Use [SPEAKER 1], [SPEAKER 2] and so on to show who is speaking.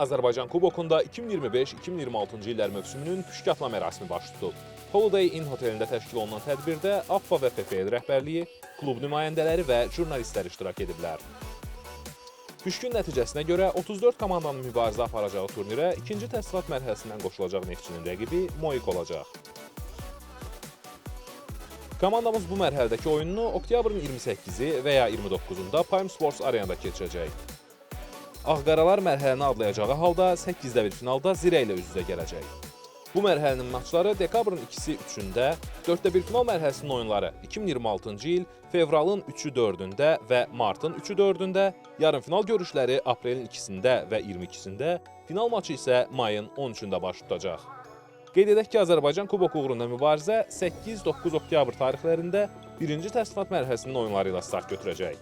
[SPEAKER 1] Azərbaycan Kubokunda 2025-2026-cı illər mövsümünün püşkatma mərasimi baş tutub. Holiday Inn otelində təşkil olunan tədbirdə AFFA və FFL rəhbərliyi, klub nümayəndələri və jurnalistlər iştirak ediblər. Püşkün nəticəsinə görə 34 komandanın mübarizə aparacağı turnirə ikinci təsnifat mərhələsindən qoşulacaq Neftçinin rəqibi Moik olacaq. Komandamız bu mərhələdəki oyununu oktyabrın 28-i və ya 29-unda Palm Sports Arenada keçirəcək. Ağqaralar mərhələni adlayacağı halda 8-də bir finalda Zirə ilə üz-üzə gələcək. Bu mərhələnin maçları dekabrın 2-si 3-ündə, 4-də bir final mərhələsinin oyunları 2026-cı il fevralın 3-ü 4-ündə və martın 3-ü 4-ündə, yarımfinal görüşləri aprelin 2-sində və 22-sində, final maçı isə mayın 13-ündə baş tutacaq. Qeyd edək ki, Azərbaycan Kubok uğrunda mübarizə 8-9 oktyabr tarixlərində birinci təsnifat mərhələsinin oyunları ilə start götürəcək.